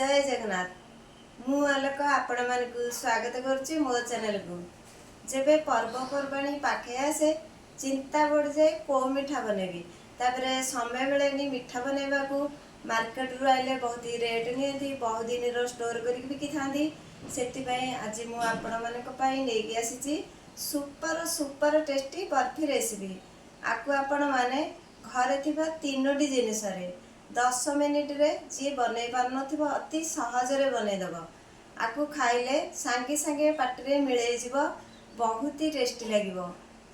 जय जगन्नाथ मु आलोक आपण मानकु स्वागत करुच्ची मो चैनल को। जेबे पर्वपर्वाणी पाखे आसे चिंता बढ़ जाए को मिठा बनेबी तापरे समय मिलेनी मिठा बनैबा को। मार्केट रु आइले बहुत ही रेट नियंती बहुत दिन रो स्टोर करिक बिकी थांदी। सेति पई आज मु आपण मानक पई नेकी आसीची super super tasty barfi recipe. आकु आपण माने घरे थिबा तीनोटी जिनिस रे 10 मिनिट रे जी बनै पार नथिबो अति सहज रे बनै दबो। आकु खाइले सांगे सांगे पाटरे मिले जीवो बहुत ही टेस्टी लागिवो।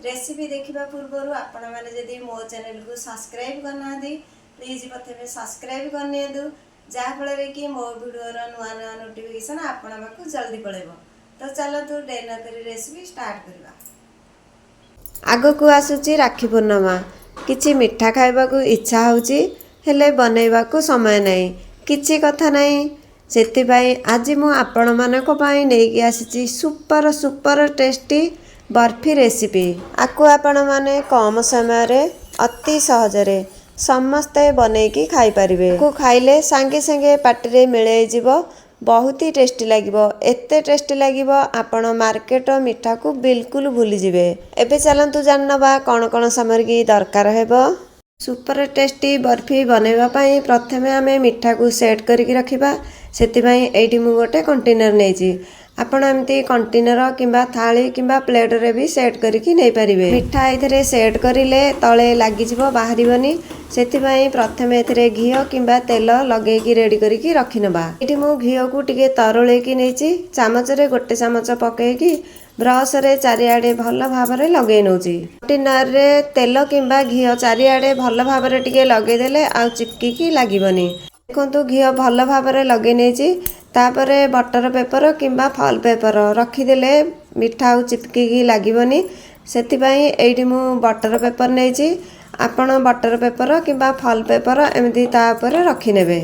रेसिपी देखिबा पूर्वरु आपण माने जदी मो चैनल को सब्सक्राइब करना दी प्लीज प्रथमे सब्सक्राइब करने दु जा फल रे कि मो वीडियो रो नुवा नुवा नोटिफिकेशन आपण माकु जल्दी पळेबो। तो चलो तू देर न करी रेसिपी स्टार्ट करबा। आगो को आसुची राखी पूर्णिमा किछि मिठा खाइबा को इच्छा होउची हेले बनैबा को समय नहीं किछि कथा नहीं। सेतिबाई आज मु आपण मानक पई नेकी आसीची super super tasty barfi recipe. आकु आपण माने कम समय रे अति सहज रे समस्ते बनेकी खाई परिबे। को खाइले सांगे सांगे पाटरे मिले जीवो बहुत ही टेस्टी लागिवो। एते टेस्टी लागिवो आपण मार्केट मिठा को बिल्कुल भूली जिवे। एबे चलंतु जाननबा कोन कोन सामग्री दरकार हेबो। सुपर टेस्टी बर्फी बनैबा पई प्रथमे आमे मिठा को सेट करिक रखिबा। सेतिबाई एठी मु गोटे कंटेनर नेची आपण एमती कंटेनर किंबा थाली किंबा प्लेट रे भी सेट करिक नै परिबे। मिठा एथरे सेट करिले तळे लागि जिवो बाहरिबनी। सेतिबाई प्रथमे एथरे घियो किंबा तेल लगेकी रेडी करिक रखिनबा। एठी मु घियो को टिके तरळे की नेची चामच रे गोटे चामच पकेकी ब्रश रे चारिआडे भल भाबरे लगे नौची। कंटेनर रे तेल किंबा घियो चारिआडे भल भाबरे टिके लगे देले आ चिपकी की लागिबनी। देखंतु घियो भल भाबरे लगे नेची तापरे बटर पेपर किंबा फॉल पेपर रखी देले मिठा आ चिपकी की लागिबनी। सेतिबाई एठी मु बटर पेपर नेची आपण बटर पेपर किंबा फॉल पेपर एमती ता ऊपर रखी नेबे।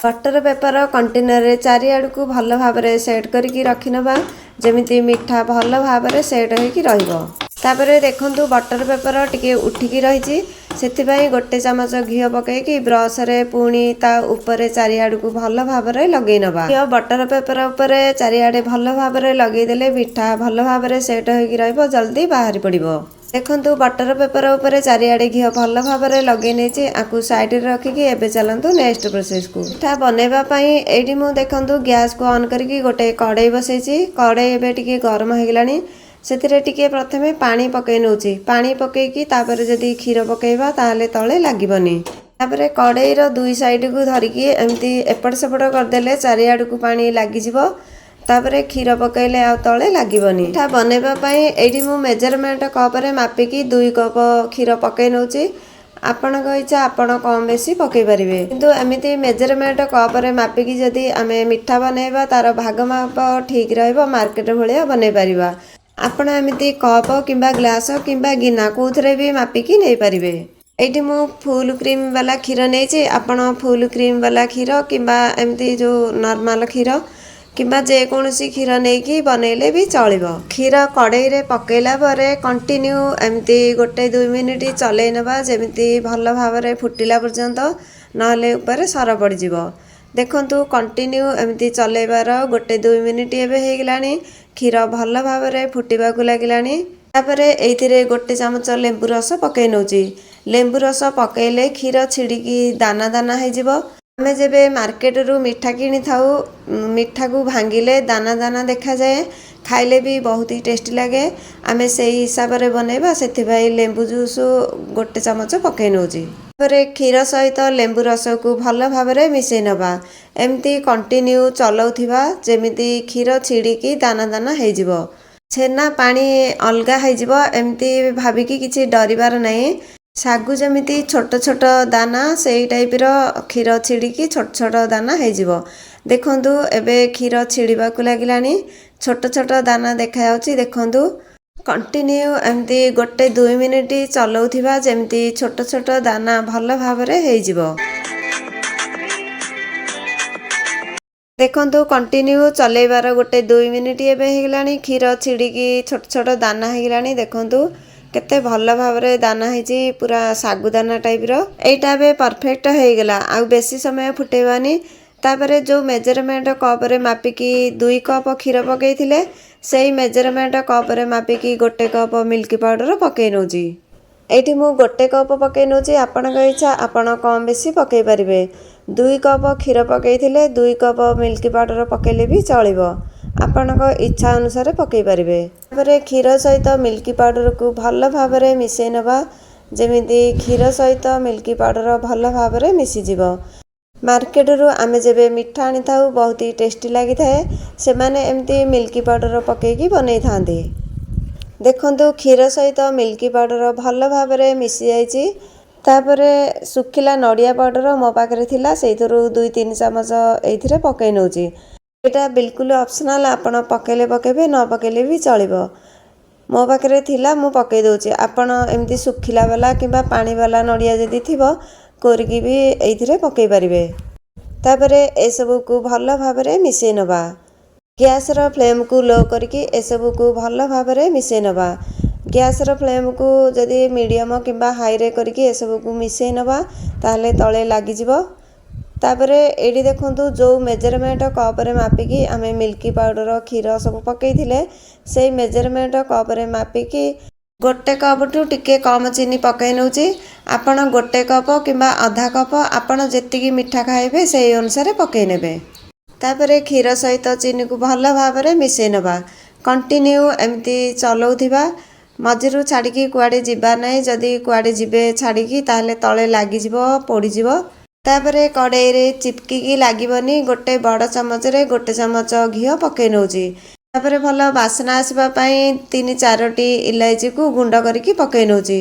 बटर पेपर कंटेनर रे चारिआड को भल भाबरे सेट करिकी रखिनबा जेमिति मिठा भल भाबरे सेट होइकी रहिबो। तापरे देखंतु बटर पेपर टिके उठिकी रहिची सेतिबाई गोटे चामच घियो पकेकी ब्रश रे पुणी ता ऊपर चारिआड को भल भाबरे लगेई नबा। घियो बटर पेपर ऊपर चारिआडे भल भाबरे लगेई देले मिठा भल भाबरे सेट होइकी रहिबो जल्दी बाहरी पड़िबो। देखंतु बटर पेपर ऊपर चारिआडे घियो भल भाबरे लगेई नेची आकु साइड रे रखिकी एबे चलंतु नेक्स्ट प्रोसेस को। मिठा बनेबा पई एडी मु देखंतु गैस को ऑन करिकी गोटे कढ़ाई बसैची। कढ़ाई एबे टिके गरम हेगलानी सेतिरे टिके प्रथमे पानी पकै नउची। पानी पकेकी तापर जदी खीर पकेबा ताले तळे लागिबनी। तापर कढ़ाई रो दुई साइड को धरिकी एमती एपट सेपट कर देले चारिआड को पानी लागि जिवो। तापरे खीर पकेले आ तळे लागिबनी। मिठा बनेबा पई एडी मु मेजरमेंट कप रे मापिकी 2 कप खीर पकै नउची। आपण को इच्छा आपण कम बेसी पकै परिबे किंतु एमिति मेजरमेंट कप रे मापिकी जदी आमे मिठा बनेबा तार भाग माप ठीक रहइबो मार्केट भलिया बनै परिबा। आपण एमिति कप किंबा ग्लास किंबा गिना कोथरे भी मापिकी नै परिबे। एठी मु फुल क्रीम वाला खीर नेची आपण फुल क्रीम वाला खीर किंबा एमिति जो नॉर्मल खीर किंबा जे कोनसी खीर नेकी बनेले भी चलिबो। खीर कढ़ाई रे पकेला परे कंटिन्यू एमती गोटे 2 मिनिट चलै नबा जेमिति भल भाबरे फुटिला पर्यंत नहले ऊपर सर पड़ जिवो। देखंतु कंटिन्यू एमती चलैबार गोटे 2 मिनिट एबे हेगलानी खीर भल भाबरे फुटिबा को लागिलानी। तापरे एइथिरे गोटे चामच लेंबू रस पकै नउची। लेंबू रस पकेले खीर छिड़ीकी दाना दाना हे जिवो। आमे जेबे मार्केट रु मिठा किनी थाउ मिठा को भांगिले दाना दाना देखा जाए खाइले भी बहुत ही टेस्टी लगे। आमे सेही हिसाब रे बनेबा सेथिबाई लेंबू जूस गोटे चामच पकै नउची। तापरे खीर सहित लेंबू रस को भल भाबरे मिसै नबा। एमती कंटिन्यू चलौथिबा जेमिति खीर छिड़ीकी दाना दाना हे जिवो। छेना पानी अलगा हे जिवो एमती भाबिकी किछि डरिबार नाही। सागु जमिति छोट छोट दाना सेही टाइप रो खीर छिड़ीकी छोट छोट दाना हे जिवो। देखंतु एबे खीर छिड़ीबा को लागिलानी छोट छोट दाना देखा जाउची। देखंतु कंटिन्यू एमती गोटे 2 मिनिट चलौथिबा जेमिति छोट छोट दाना भल भाबरे हे जिवो। देखंतु कंटिन्यू चलैबार गोटे 2 मिनिट एबे हेगलानी खीर छिड़ीकी छोट छोट दाना हेगलानी। देखंतु केते भल भाबरे दाना हेची पूरा सागु दाना टाइप रो। एटा बे परफेक्ट हेगला आ बेसी समय फुटेबानी तापर जो मेजरमेंट कप्रे मापिकी 2 कप क्षीर पकईथिले सेई मेजरमेंट कप्रे मापिकी 1 कप मिल्क पाउडर पकई नौची। एठी मु 1 कप पकई नौची, आपणक इच्छा आपण कम बेसी पकई पारिबे। 2 कप क्षीर पकईथिले 2 कप मिल्क पाउडर पकेले भी चलिबो, आपणक इच्छा अनुसार पकई पारिबे। तापर क्षीर सहित मिल्क पाउडर को भल भाबरे मिसई नबा, जेमिति क्षीर सहित मिल्क पाउडर भल भाबरे मिसी जिवो। मार्केट रु आमे जेबे मिठा आनी थाउ बहुत ही टेस्टी लगी थाए, से माने एमती मिल्क पाउडर पकेकी बनई थांती। देखंतु क्षीर सहित मिल्क पाउडर भल भाबरे मिसी जाइछि। तापरे सुखिला नड़िया पाउडर मो पाखरे थिला, सेइथुरु 2-3 चामच एइथिरे पकई नौची। एटा बिल्कुल ऑप्शनल, आपण पकेले पकेबे न पकेले भी चलिबो। मो पाखरे थिला मु पकई दउची, आपण एमती सुखिला वाला किबा पानी वाला नड़िया जदी थिबो कोरिकी भी एइथिरे पकई पारिबे। तापरे ए सब को भल भाबरे मिसई नबा। गैस रो फ्लेम को लो करके ए सब को भल भाबरे मिसई नबा। गैस रो फ्लेम को जदी मीडियम किबा हाई रे करके ए सब को मिसई नबा, ताहले तळे लागि जिवो। तापरे एडी देखंतु जो मेजरमेंट कप रे मापिकी आमे मिल्क पाउडर क्षीर सब पकई थिले, सेई मेजरमेंट कप रे मापिकी 1 कप टू टिके कम चीनी पकई नौची। आपण 1 कप किंबा आधा कप आपण जेतिकी मिठा खाइबे सेई अनुसार पकई नेबे। तापरे क्षीर सहित चीनी को भल भाबरे मिसई नबा। कंटिन्यू एमती चलौथिबा, मझिरु छाड़िकी कुआडे जिबा नै, जदी कुआडे जिबे छाड़िकी ताहले तळे लागि जिवो, पोड़ी जिवो। तापरे कड़ाई रे चिपकी लागिबनी, 1 बड़ चमच रे 1 चमच घिओ पकई नौची। तापरे भल बासना आसबा पई 3-4टी इलायची को गुंड करिकी पकई नौची।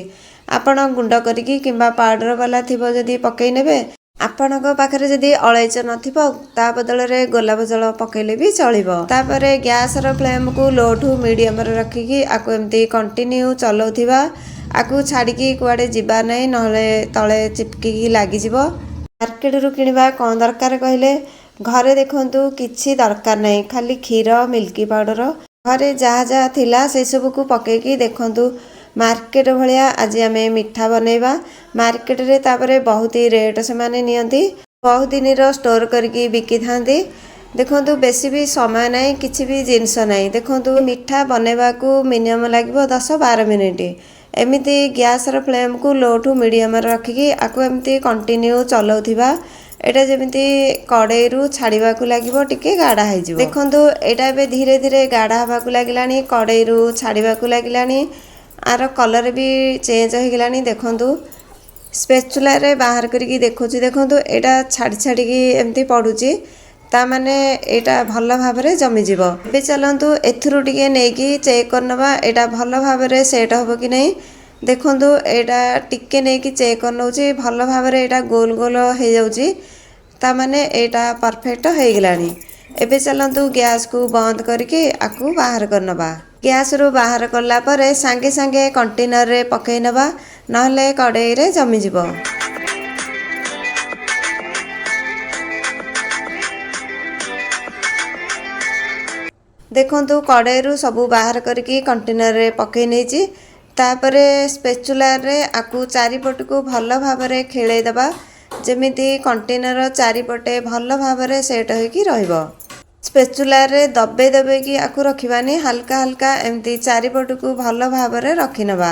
आपण गुंड करिकी किंबा पाउडर वाला थिबो जदी पकई नेबे। आपणक पाखरे जदी अलैच नथिबो ता बदल रे गोलाप जल पकेले भी चलिबो। तापरे गैस रो फ्लेम को लो टू मीडियम रे रखिकी आकु एमती कंटिन्यू चलौथिबा, आकु छाड़िकी कुआडे जिबा नै, नहले तळे चिपकी लागि जिवो। मार्केट रु किनिबा कोन दरकार कहले, घरे देखंतु किछि दरकार नहीं, खाली क्षीर मिल्क पाउडर घरे जहाँ जहाँ थिला से सब को पकेकी देखंतु मार्केट भलिया आज आमे मिठा बनैबा। मार्केट रे तापरे बहुत ही रेट से माने नियंती, बहुत दिन रो स्टोर करके बिकी थांती। देखंतु बेसी भी समय नहीं, किछि भी जिंस नहीं। देखंतु मिठा बनैबा को मिनिमम लागिबो 10-12 मिनिट। एमिति गैस रो फ्लेम को लो टू मीडियम रे रखिकी आकु एमिति कंटिन्यू चलौथिबा। एटा जेमिति कड़ाई रु छाड़िबा को लागिबो, टिके गाढ़ा हो जिवो। देखंतु एटा बे धीरे धीरे गाढ़ा हबा को लागिलानी, कड़ाई रु छाड़िबा को लागिलानी, आर कलर भी चेंज हो गलानी। देखंतु स्पैचुला रे बाहर करके देखुची, देखंतु एटा छाड़ी छाड़िकी एमती पड़ुची, ता माने एटा भल भाबरे जमी जिवो। बे चलंतु एथुरु टिके नेकी चेक करनबा एटा भल भाबरे सेट होबो कि नहीं। देखंतु एटा टिके नेकी चेक करनौची, भल भाबरे एटा गोल गोल हो जाउची, ता माने एटा परफेक्ट हो गलानी। एबे चलंतु गैस को बंद करके आकु बाहर करनबा। गैस रु बाहर करला परे सांगे सांगे कंटेनर रे पकई नबा, नहले कड़ाई रे जमी जिवो। देखंतु कड़ाई रु सबु बाहर करके कंटेनर रे पकई नेची। तापरे स्पैचुला रे आकु चारिपट को भल भाबरे खेळेई दबा, जेमिति कंटेनर चारिपटे भल भाबरे सेट होइकी रहइबो। स्पैचुला रे दबे दबे की आकु रखिबानी, हल्का हल्का एमती चारिपट को भल भाबरे रखि नबा।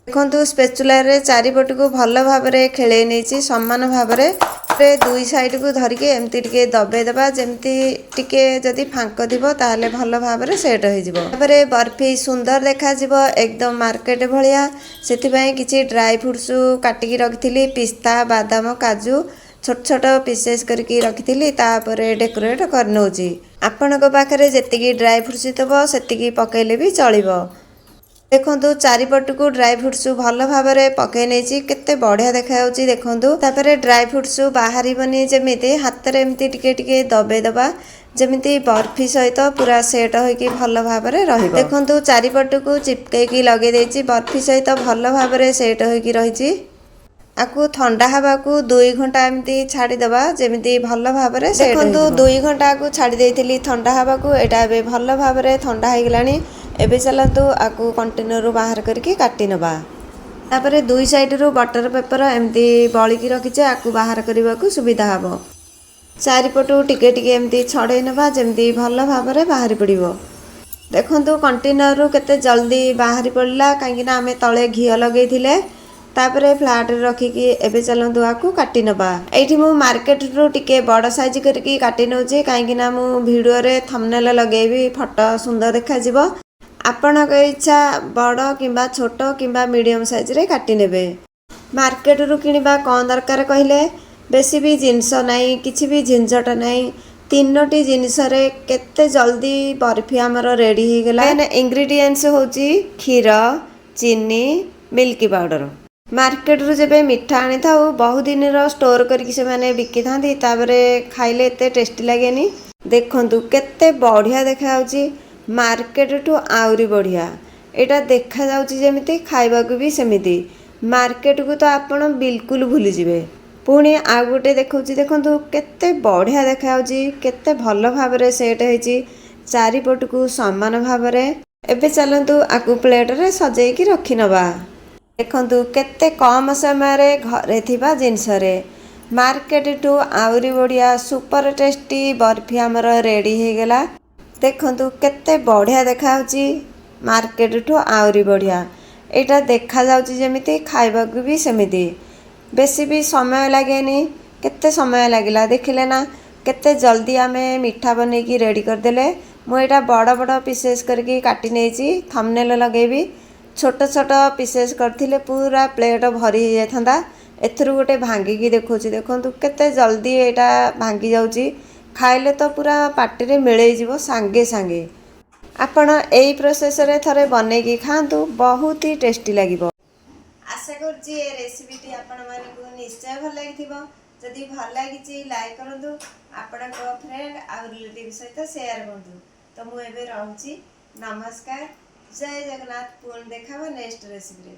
देखंतु स्पैचुला रे चारिपट को भल भाबरे खेळेई नेची समान भाबरे। दुई साइड को धरिके एमती टिके दबे दबा, जेमती टिके जदी फांक दिबो ताहले भल भाबरे सेट होई जिवो। तापरे बर्फी सुंदर देखा जिवो, एकदम मार्केट भलिया। सेति पई किछि ड्राई फ्रूट्स काटिकी रखिथिली, पिस्ता, बादाम, काजू छोट छोट पीसेस करके रखिथिली। तापरे डेकोरेट करनौची। आपणक पाखरे जेतिकी ड्राई फ्रूट्स तबो सेतिकी पकेले भी चलिबो। देखंतु चारिपट को ड्राई फ्रूट्स भल भाबरे पकई नेची, केते बढ़िया देखा जाउची। देखंतु तापरे ड्राई फ्रूट्स बाहरी बनी, जेमिति हाथ रे एमती टिके टिके दबे दबा, जेमिति बर्फी सहित पूरा सेट होइकी भल भाबरे रहिबो। देखंतु चारिपट को चिपकेकी लगे देची, बर्फी सहित भल भाबरे सेट होइकी रहिची। आकु ठंडा हवा को 2 घंटा एमती छाड़ी दबा, जेमिति भल भाबरे सेट होइबो। देखंतु 2 घंटा को छाड़ी देइथिली ठंडा हवा को, एटा बे भल भाबरे ठंडा हो गलानी। एबे चलंतु आकु कंटेनर रु बाहर करके काटी नबा। तापरे दुई साइड रु बटर पेपर एमती बळी की रखिचे, आकु बाहर करबा को सुविधा हबो। चारिपटू टिके टिके एमती छड़े नवा जमती भल भाव बाहरी पड़ो। देखु कंटेनर रू केते जल्दी बाहरी पड़ला कहीं आम तले घी लगे तापर फ्लाट रखिकी एबे चलतु आपको काटी नबा। एठी मु मार्केट रू टिके बड़ साइज करके काटी नौचे कहीं मु वीडियो रे थंबनेल लगेबी फोटो सुंदर देखा जिवो। आपणक इच्छा बड़ किंबा छोट किंबा मीडियम साइज रे काटी नेबे। मार्केट रू किनिबा कौन दरकार कहले बेसी भी जिनस नहीं किछि भी झंझट नहीं। तीनोटी जिनिस रे केते जल्दी बर्फी आमर रेडी हो गला। मेन इंग्रेडिएंट्स होची क्षीर चीनी मिल्क पाउडर। मार्केट रू जब मिठा आनी था बहुत दिन रो स्टोर करके से माने बिकी थांती तापरे खाइले एते टेस्टी लागेनी। देखंतु केते बढ़िया देखा जाउची मार्केट टू आउरी बढ़िया। एटा देखा जाउची जेमिति खाइबा को भी सेमिति। मार्केट को तो आपण बिल्कुल भूली जिवे। पुणी आ गोटे देखौची देखंतु केते बढ़िया देखा जाउची केते भल भाबरे सेट हेची चारिपट को समान भाबरे। एबे चलंतु आकु प्लेट रे सजेई की रखी नबा। देखंतु केते कम समय रे घरे थिबा जिनस रे मार्केट टू आउरी बढ़िया सुपर टेस्टी बर्फी आमर रेडी हो गला। देखंतु केते बढ़िया देखा जाउची मार्केट टू आउरी बढ़िया। एटा देखा जाउची जेमिति खाइबा को भी सेमिति। बेसी भी समय लागेनी केते समय लागिला देखिले ना केते जल्दी आमे मिठा बनेकी रेडी कर देले। मु एटा बड़ बड़ पीसेस करके काटी नेची थंबनेल लगेबी। छोट छोट पीसेस करथिले पूरा प्लेट भरी जाथंदा। एथरु गोटे भांगी देखौची देखंतु केते जल्दी एटा भांगी जाउची खाइले तो पूरा पाटी रे मिलई जिवो सांगे सांगे। आपण एई प्रोसेस रे थरे बनेकी खांतु बहुत ही टेस्टी लागिवो। आशा करछि ए रेसिपीटी आपण मानकु निश्चय भल लागिथिबो। जदि भल लागिछि लाइक करंतु आपणक फ्रेंड आ रिलेटिव सहित शेयर करंतु। तो मु एबे रहउछि नमस्कार जय जगन्नाथ। पुन देखाबो नेक्स्ट रेसिपी रे।